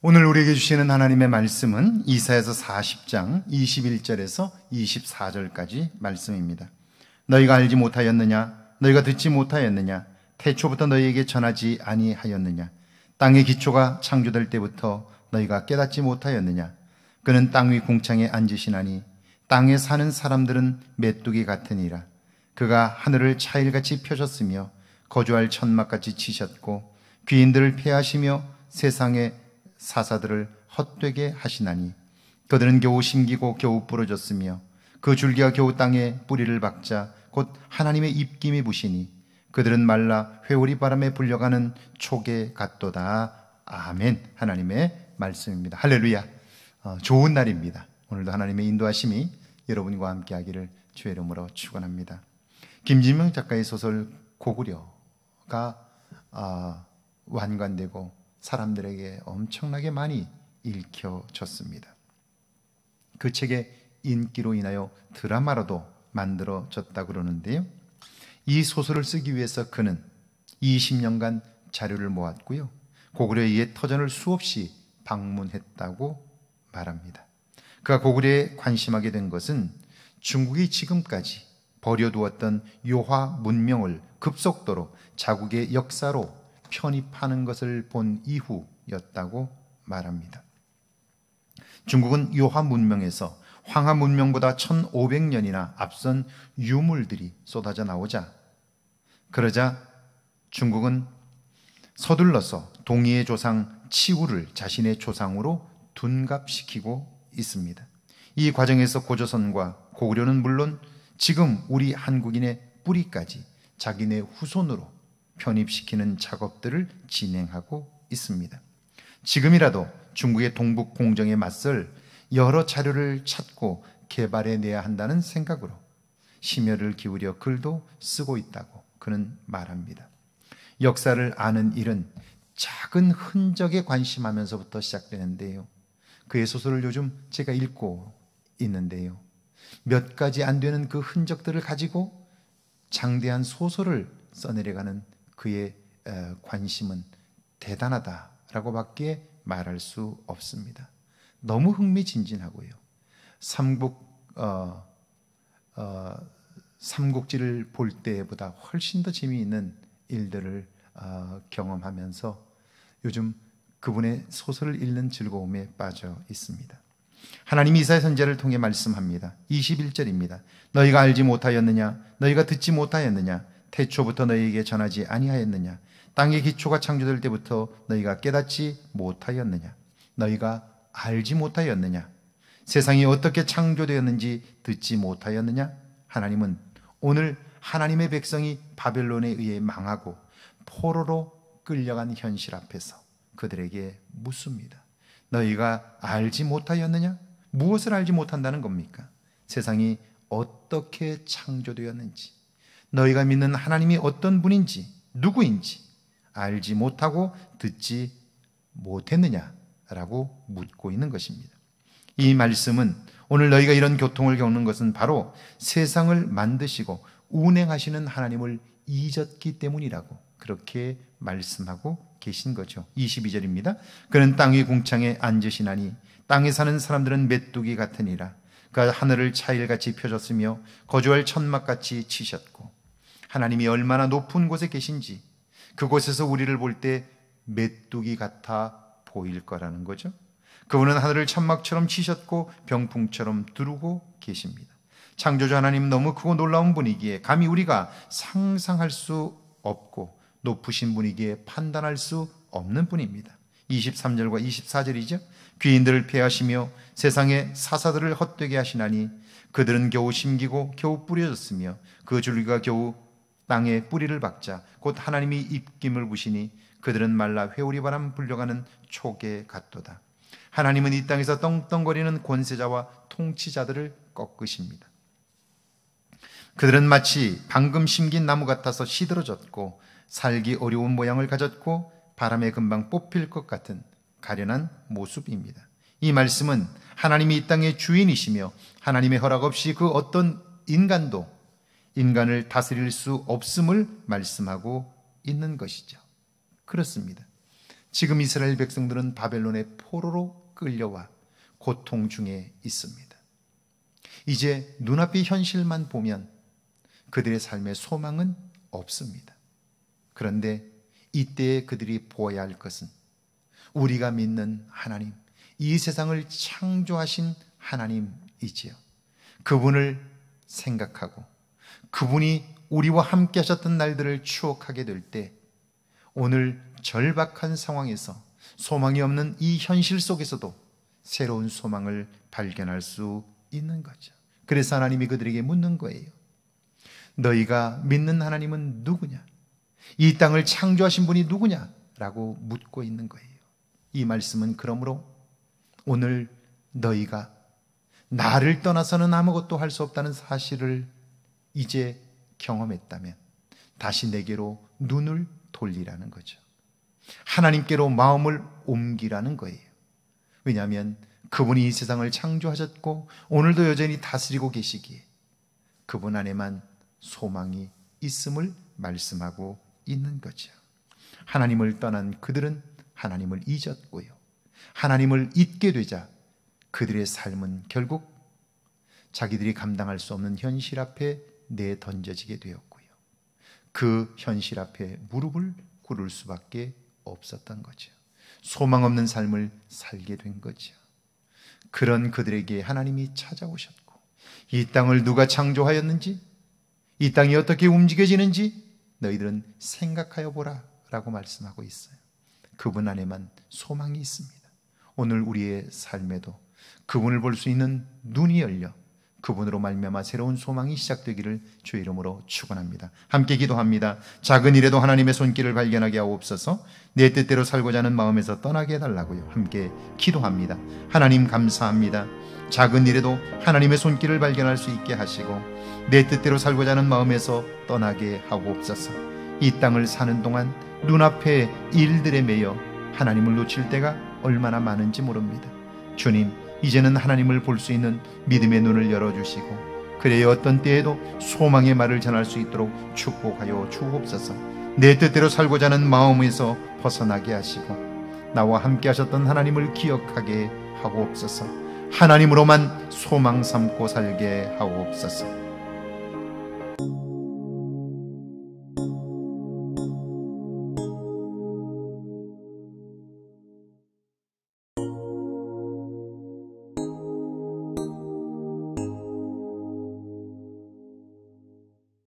오늘 우리에게 주시는 하나님의 말씀은 이사야서 40장 21절에서 24절까지 말씀입니다. 너희가 알지 못하였느냐? 너희가 듣지 못하였느냐? 태초부터 너희에게 전하지 아니하였느냐? 땅의 기초가 창조될 때부터 너희가 깨닫지 못하였느냐? 그는 땅 위 궁창에 앉으시나니 땅에 사는 사람들은 메뚜기 같으니라. 그가 하늘을 차일같이 펴셨으며 거주할 천막같이 치셨고 귀인들을 폐하시며 세상의 사사들을 헛되게 하시나니 그들은 겨우 심기고 겨우 부러졌으며 그 줄기가 겨우 땅에 뿌리를 박자 곧 하나님의 입김이 부시니 그들은 말라 회오리 바람에 불려가는 촉에 같도다. 아멘. 하나님의 말씀입니다. 할렐루야. 좋은 날입니다. 오늘도 하나님의 인도하심이 여러분과 함께 하기를 주의 이름으로 축원합니다. 김진명 작가의 소설 고구려가 완관되고 사람들에게 엄청나게 많이 읽혀졌습니다. 그 책의 인기로 인하여 드라마로도 만들어졌다고 그러는데요, 이 소설을 쓰기 위해서 그는 20년간 자료를 모았고요, 고구려의 옛 터전을 수없이 방문했다고 말합니다. 그가 고구려에 관심하게 된 것은 중국이 지금까지 버려두었던 요하 문명을 급속도로 자국의 역사로 편입하는 것을 본 이후였다고 말합니다. 중국은 요하 문명에서 황하 문명보다 1500년이나 앞선 유물들이 쏟아져 나오자, 그러자 중국은 서둘러서 동이의 조상 치우를 자신의 조상으로 둔갑시키고 있습니다. 이 과정에서 고조선과 고구려는 물론 지금 우리 한국인의 뿌리까지 자기네 후손으로 편입시키는 작업들을 진행하고 있습니다. 지금이라도 중국의 동북 공정에 맞설 여러 자료를 찾고 개발해내야 한다는 생각으로 심혈을 기울여 글도 쓰고 있다고 그는 말합니다. 역사를 아는 일은 작은 흔적에 관심하면서부터 시작되는데요, 그의 소설을 요즘 제가 읽고 있는데요, 몇 가지 안 되는 그 흔적들을 가지고 장대한 소설을 써내려가는 그의 관심은 대단하다라고 밖에 말할 수 없습니다. 너무 흥미진진하고요, 삼국지를 볼 때보다 훨씬 더 재미있는 일들을 경험하면서 요즘 그분의 소설을 읽는 즐거움에 빠져 있습니다. 하나님이 이사야 선지자를 통해 말씀합니다. 21절입니다. 너희가 알지 못하였느냐? 너희가 듣지 못하였느냐? 태초부터 너희에게 전하지 아니하였느냐? 땅의 기초가 창조될 때부터 너희가 깨닫지 못하였느냐? 너희가 알지 못하였느냐? 세상이 어떻게 창조되었는지 듣지 못하였느냐? 하나님은 오늘 하나님의 백성이 바벨론에 의해 망하고 포로로 끌려간 현실 앞에서 그들에게 묻습니다. 너희가 알지 못하였느냐? 무엇을 알지 못한다는 겁니까? 세상이 어떻게 창조되었는지, 너희가 믿는 하나님이 어떤 분인지, 누구인지 알지 못하고 듣지 못했느냐라고 묻고 있는 것입니다. 이 말씀은 오늘 너희가 이런 고통을 겪는 것은 바로 세상을 만드시고 운행하시는 하나님을 잊었기 때문이라고 그렇게 말씀하고 계신 거죠. 22절입니다. 그는 땅 위 궁창에 앉으시나니 땅에 사는 사람들은 메뚜기 같으니라. 그가 하늘을 차일같이 펴졌으며 거주할 천막같이 치셨고, 하나님이 얼마나 높은 곳에 계신지 그곳에서 우리를 볼 때 메뚜기 같아 보일 거라는 거죠. 그분은 하늘을 천막처럼 치셨고 병풍처럼 두르고 계십니다. 창조주 하나님 너무 크고 놀라운 분이기에 감히 우리가 상상할 수 없고 높으신 분이기에 판단할 수 없는 분입니다. 23절과 24절이죠. 귀인들을 폐하시며 세상의 사사들을 헛되게 하시나니 그들은 겨우 심기고 겨우 뿌려졌으며 그 줄기가 겨우 땅에 뿌리를 박자 곧 하나님이 입김을 부시니 그들은 말라 회오리 바람 불려가는 촉에 같도다. 하나님은 이 땅에서 떵떵거리는 권세자와 통치자들을 꺾으십니다. 그들은 마치 방금 심긴 나무 같아서 시들어졌고 살기 어려운 모양을 가졌고 바람에 금방 뽑힐 것 같은 가련한 모습입니다. 이 말씀은 하나님이 이 땅의 주인이시며 하나님의 허락 없이 그 어떤 인간도 인간을 다스릴 수 없음을 말씀하고 있는 것이죠. 그렇습니다. 지금 이스라엘 백성들은 바벨론의 포로로 끌려와 고통 중에 있습니다. 이제 눈앞의 현실만 보면 그들의 삶의 소망은 없습니다. 그런데 이때에 그들이 보아야 할 것은 우리가 믿는 하나님, 이 세상을 창조하신 하나님이지요. 그분을 생각하고 그분이 우리와 함께 하셨던 날들을 추억하게 될 때 오늘 절박한 상황에서 소망이 없는 이 현실 속에서도 새로운 소망을 발견할 수 있는 거죠. 그래서 하나님이 그들에게 묻는 거예요. 너희가 믿는 하나님은 누구냐? 이 땅을 창조하신 분이 누구냐? 라고 묻고 있는 거예요. 이 말씀은 그러므로 오늘 너희가 나를 떠나서는 아무것도 할 수 없다는 사실을 이제 경험했다면 다시 내게로 눈을 돌리라는 거죠. 하나님께로 마음을 옮기라는 거예요. 왜냐하면 그분이 이 세상을 창조하셨고 오늘도 여전히 다스리고 계시기에 그분 안에만 소망이 있음을 말씀하고 있는 거죠. 하나님을 떠난 그들은 하나님을 잊었고요. 하나님을 잊게 되자 그들의 삶은 결국 자기들이 감당할 수 없는 현실 앞에 내던져지게 되었고요. 그 현실 앞에 무릎을 꿇을 수밖에 없었던 거죠. 소망 없는 삶을 살게 된 거죠. 그런 그들에게 하나님이 찾아오셨고 이 땅을 누가 창조하였는지, 이 땅이 어떻게 움직여지는지 너희들은 생각하여 보라 라고 말씀하고 있어요. 그분 안에만 소망이 있습니다. 오늘 우리의 삶에도 그분을 볼 수 있는 눈이 열려 그분으로 말미암아 새로운 소망이 시작되기를 주의 이름으로 축원합니다. 함께 기도합니다. 작은 일에도 하나님의 손길을 발견하게 하옵소서. 내 뜻대로 살고자 하는 마음에서 떠나게 해달라고요. 함께 기도합니다. 하나님 감사합니다. 작은 일에도 하나님의 손길을 발견할 수 있게 하시고 내 뜻대로 살고자 하는 마음에서 떠나게 하옵소서. 이 땅을 사는 동안 눈앞의 일들에 매여 하나님을 놓칠 때가 얼마나 많은지 모릅니다. 주님, 이제는 하나님을 볼 수 있는 믿음의 눈을 열어주시고 그래야 어떤 때에도 소망의 말을 전할 수 있도록 축복하여 주옵소서. 내 뜻대로 살고자 하는 마음에서 벗어나게 하시고 나와 함께 하셨던 하나님을 기억하게 하옵소서. 하나님으로만 소망 삼고 살게 하옵소서.